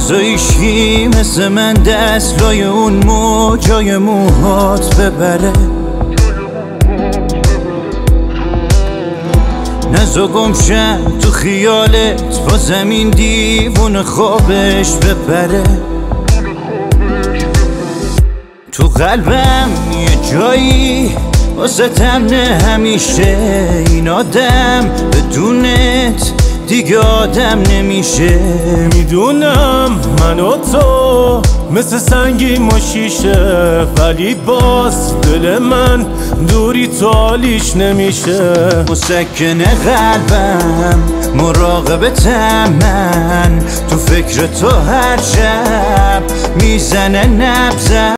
نزایشی مثل من دست لای اون موجای موهات ببره، نزا گمشم تو خیالت با زمین دیوون خوابش بپره. تو قلبم یه جایی واسه تمنه همیشه، این آدم بدونت دیگه آدم نمیشه. میدونم من و تو مثل سنگی ما شیشه، ولی باز دل من دوری تو حالیش نمیشه. مسکن قلبم مراقبتم من، تو فکر تو هر شب میزنه نبضم.